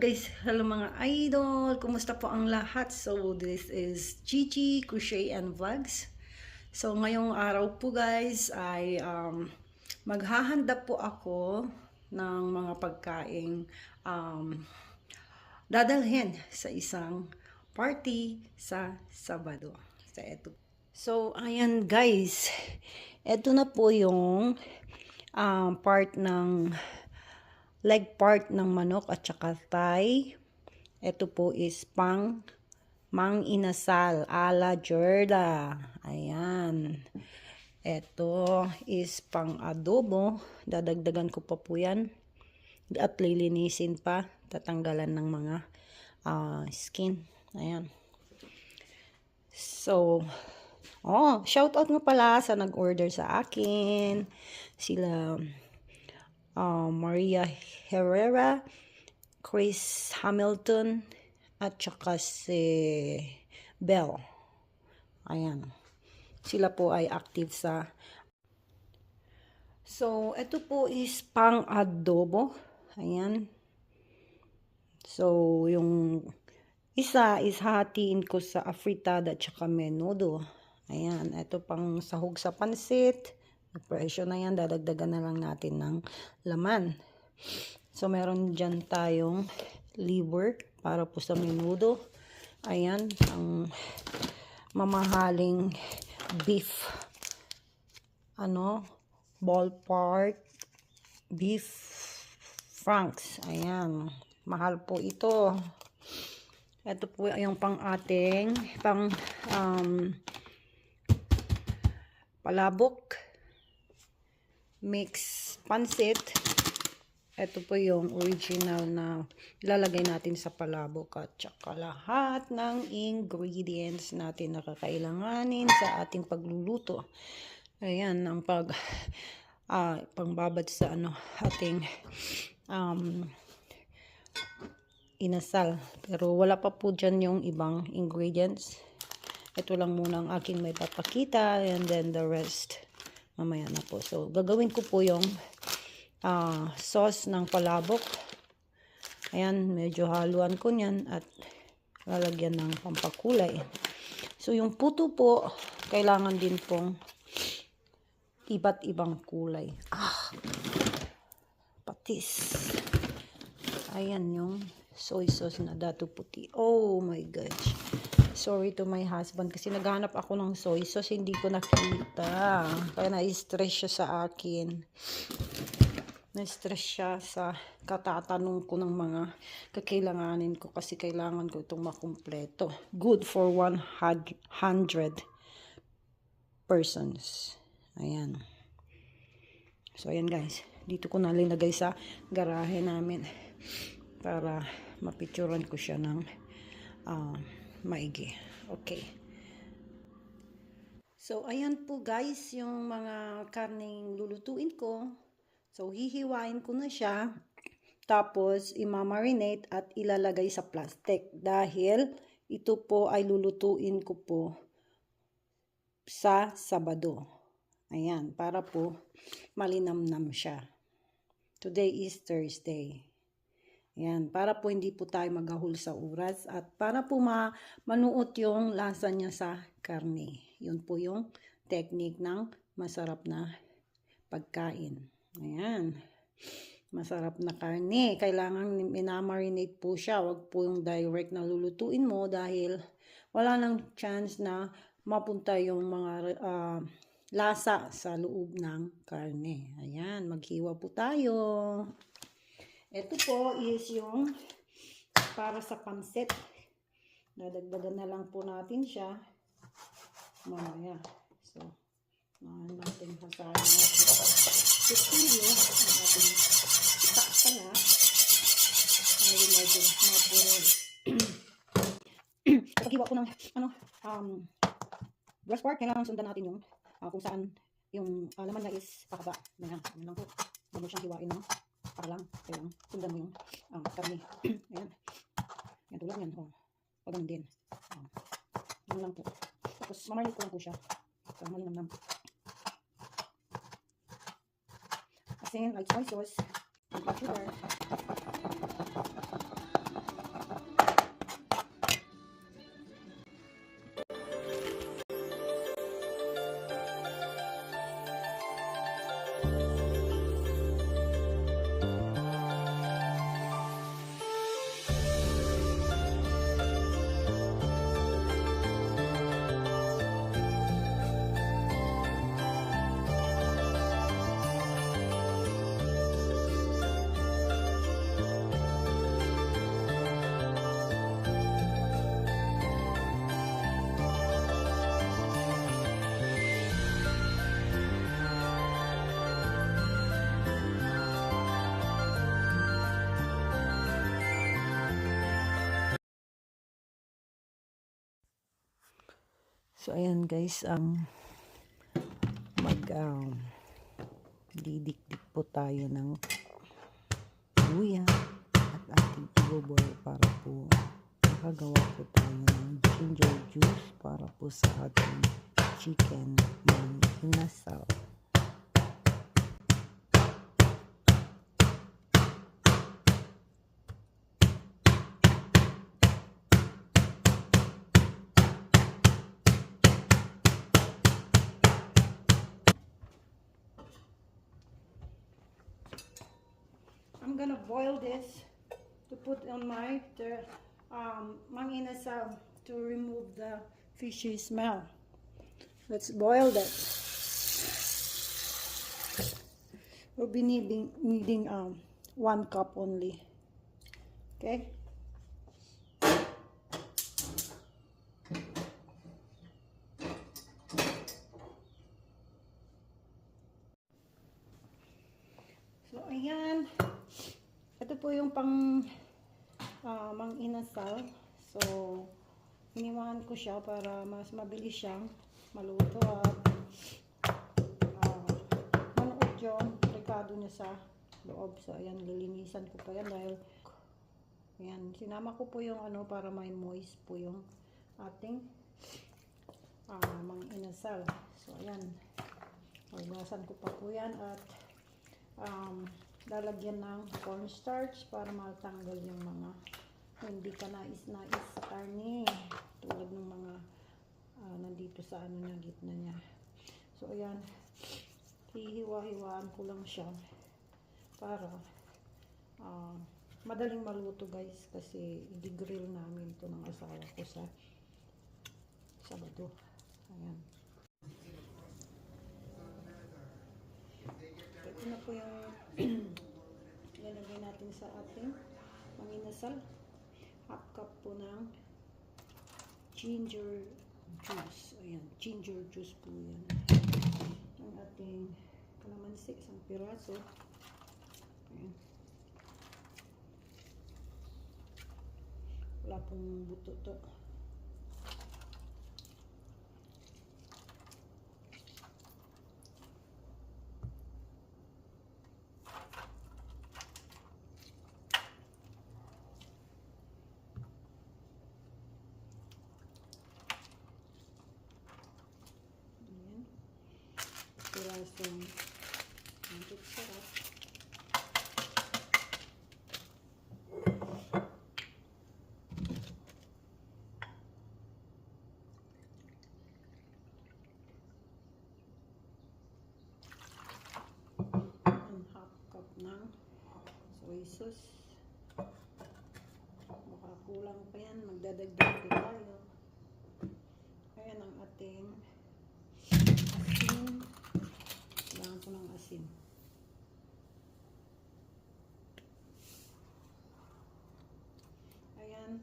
guys, hello mga idol, kumusta po ang lahat? So this is Chichi Crochet and Vlogs. So ngayong araw po guys ay maghahanda po ako ng mga pagkaing dadalhin sa isang party sa Sabado. So ayan guys, eto na po yung part ng leg part ng manok at saka thigh. Ito po is pang mang inasal ala Jorda. Ayan. Ito is pang adobo. Dadagdagan ko pa po yan. At lilinisin pa. Tatanggalan ng mga skin. Ayan. So, shout out nga pala sa nag-order sa akin. Sila Maria Herrera, Chris Hamilton, at saka si Bell. Ayan. Sila po ay active sa... So, ito po is pang adobo. Ayan. So, yung isa is hatiin ko sa afritada at saka menudo. Ayan. Ito pang sahog sa pansit. Presyo na yan, dadagdagan na lang natin ng laman. So, meron dyan tayong liver para po sa menudo. Ayan, ang mamahaling beef, ballpark beef franks. Ayan, mahal po ito. Ito po yung pang ating, palabok. Mix pansit. Ito po yung original na ilalagay natin sa palabok at saka lahat ng ingredients natin na kakailanganin sa ating pagluluto. Ayan ang pangbabad sa ating inasal. Pero wala pa po dyan yung ibang ingredients. Ito lang muna ang aking may papakita and then the rest mamaya na po. So, gagawin ko po yung sauce ng palabok. Ayan, medyo haluan ko niyan at lalagyan ng pampakulay. So, yung puto po, kailangan din pong iba't ibang kulay. Patis. Ayan yung soy sauce na dato puti. Oh my gosh. Sorry to my husband kasi naghanap ako ng soy sauce, hindi ko nakita. Kaya na-stress siya sa akin. Na-stress siya sa katatanong ko ng mga kakailanganin ko kasi kailangan ko itong makumpleto. Good for 100 persons. Ayan. So, ayan guys. Dito ko na linagay sa garahe namin para mapicturan ko siya ng maigi. Okay. So, ayan po guys, yung mga karneng lulutuin ko. So, hihiwain ko na siya. Tapos, imamarinate at ilalagay sa plastic. Dahil, ito po ay lulutuin ko po sa Sabado. Ayan, para po malinamnam siya. Today is Thursday. Ayan, para po hindi po tayo maghahul sa oras at para po manuot yung lasa niya sa karne. Yun po yung technique ng masarap na pagkain. Ayan, masarap na karne. Kailangan minamarinate po siya. Huwag po yung direct na lulutuin mo dahil wala nang chance na mapunta yung mga lasa sa loob ng karne. Ayan, maghiwa po tayo. Ito po is yung para sa pansit. Dadagdagan na lang po natin siya. Mamaya. So, natin hasahin natin. Sisilyo. Natin itaksa na. Ay, medyo mapurol. Paghiwa ko ng breast part, kailangan sundan natin yung kung saan yung laman na is pakaba. Ayan lang po. Huwag mo siyang hiwain, no? Para lang, kailangan sundan mo yung karne. Ayan. Yan, tulad yan. Pag ganun din. Yan lang po. Tapos, mamarinate ko lang po siya. So, malinamnam. Kasi, like soy sauce, and sugar. So, ayan guys, didikdik po tayo ng luya at ating i-boil para po makagawa po tayo ng ginger juice para po sa ating chicken mang inasal. I'm gonna boil this to put on my mang inasal to remove the fishy smell. Let's boil that. We'll be needing 1 cup only. Okay. So ayan. Ito po yung pang mang inasal. So, iniwahan ko siya para mas mabilis siyang maluto at manuot yung rekado niya sa loob. So, ayan, lilinisan ko pa yan dahil ayan, sinama ko po yung para may moist po yung ating mang inasal. So, ayan, hugasan ko pa po yan at lalagyan ng cornstarch para matanggal yung mga hindi ka nais-nais sa karne tulad ng mga nandito sa niya, gitna niya. So ayan, hihiwa-hiwaan ko lang siya para madaling maluto guys, kasi i-grill namin ito ng asawa ko sa Sabado. Ayan, ito na po yung ilalagay natin sa ating mang inasal. Half cup po ng ginger juice. Ayan, ginger juice po yan. Ang ating kalamansi, isang piraso. Ayan. Wala pong buto to. Pirasong mantik sarap. And half cup ng soy sauce. Baka kulang pa yan, magdadagdag pa tayo. Ayan ang ating asin. Kailangan ko ng asin. Ayan.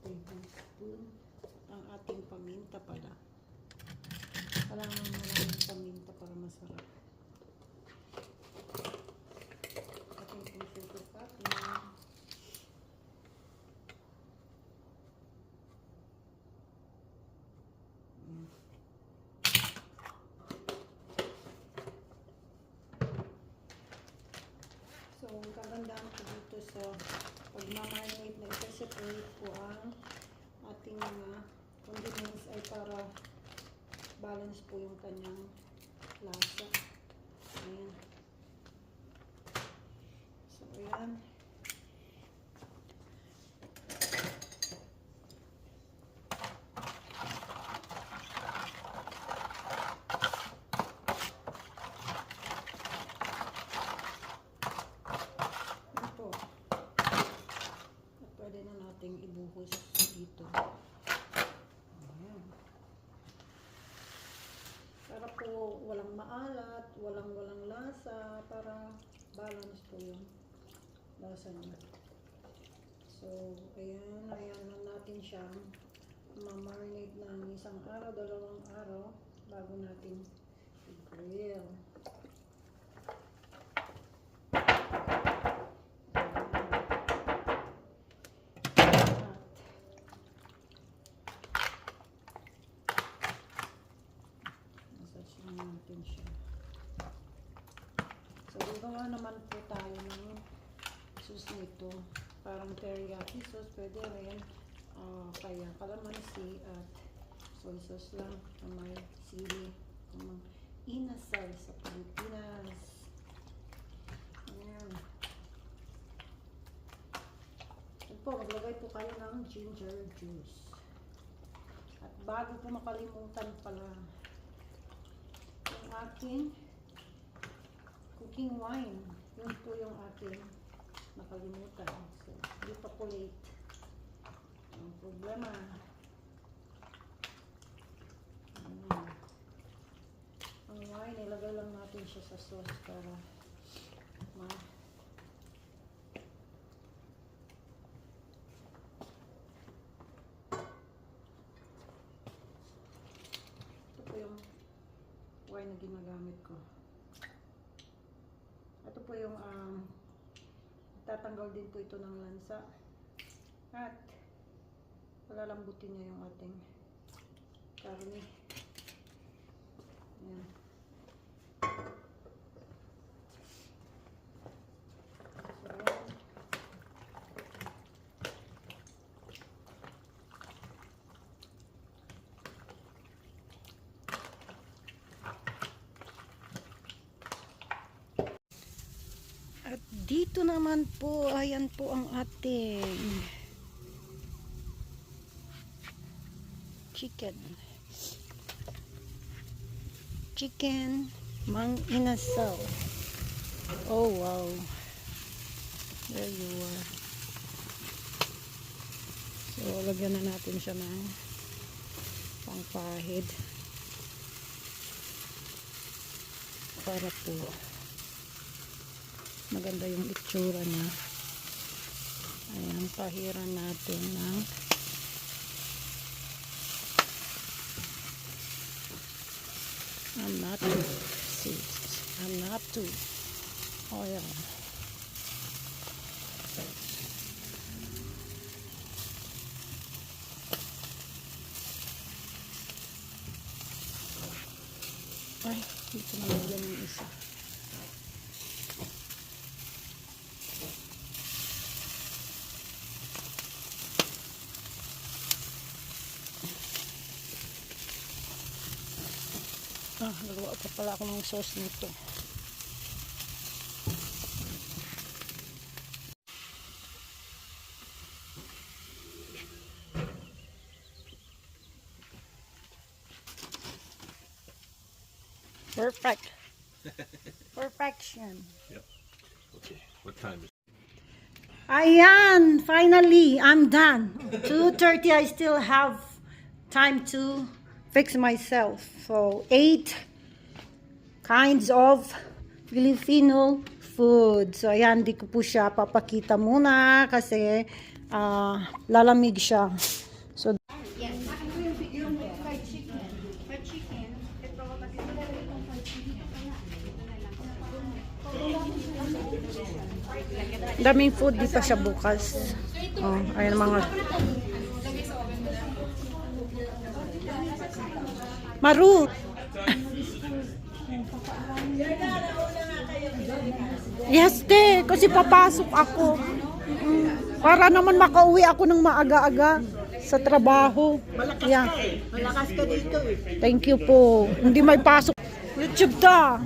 Tablespoon ang ating paminta pala. Kailangan mo lang ng paminta para masarap. Ating pagsusukatin. So, ang kagandahan ko dito sa pagmamarinate na isa-separate po ang ating mga condiments ay para balance po yung kanyang lasa. Ayan. So, ayan. Nating ibuhos dito. Ayan. Para po walang maalat, walang lasa, para balance po yung lasa niya. So, ayan, lang natin siya ma-marinate ng 1 araw, 2 araw bago natin i-grill. Ayan. gagawa naman po tayo ng sauce nito. Parang teriyaki sauce, pwede rin. Kaya kalamansi at soy sauce lang na may sili. Inasal sa Pilipinas. Ayan. At po, maglagay po kayo ng ginger juice. At bago po makalimutan pala, yung ating cooking wine. Yun po yung ating nakalimutan. So, hindi pa po late. Ang problema. Ang wine, ilagay lang natin siya sa sauce para ito po yung wine na ginagamit ko. Ito po yung tatanggal din po ito ng lansa at palalambutin niya yung ating karne. Ayan. At dito naman po, ayan po ang ating chicken mang inasal. Oh wow, there you are. So lagyan na natin siya ng pangpahid para po maganda yung itsura niya. Ayan, pahiran natin ng not too oil. Ay, dito na lagyan yung isa. Nagawa pa pala ako ng sauce nito. Perfect. Perfection. Yep. Okay. What time is it? Ayan, finally, I'm done. 2:30, I still have time to fix myself. So, 8 kinds of Filipino food. So, ayan, di ko po siya papakita muna kasi lalamig siya. So, daming food, di pa siya bukas. Oh, ayan mga Maru. Yes, te. Kasi papasok ako. Para naman makauwi ako ng maaga-aga sa trabaho. Yeah. Malakas ka dito eh. Thank you po. Hindi may pasok. YouTube to.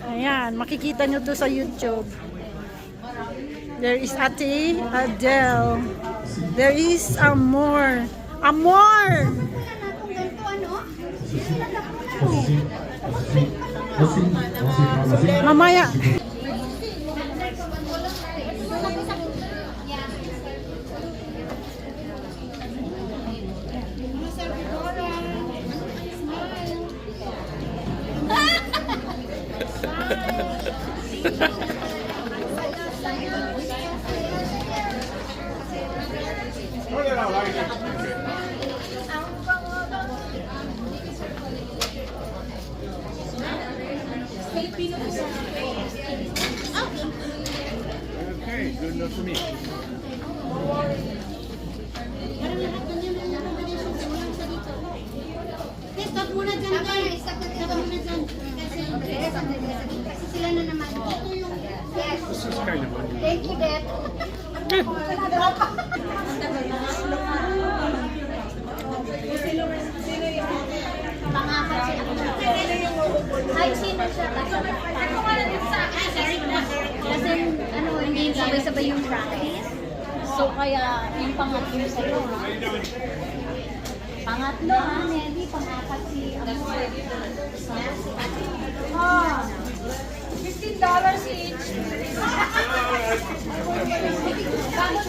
Ayan. Makikita nyo to sa YouTube. There is Ate Adele. There is Amor. Amor! Mamaya. Okay, good enough for me. Stop muna dyan, guys. Stop muna dyan. Sila na naman. Ito yung, yes. This is kind of unusual. Thank you, Det. Pangapat siya. Ay, sino siya? Kasi, ano, hindi sabay-sabay yung practice. So, kaya, yung pangatlo sa'yo, ha? Pangatlo, ha? Nelly, pangapat si, Oh, $15 each. Bago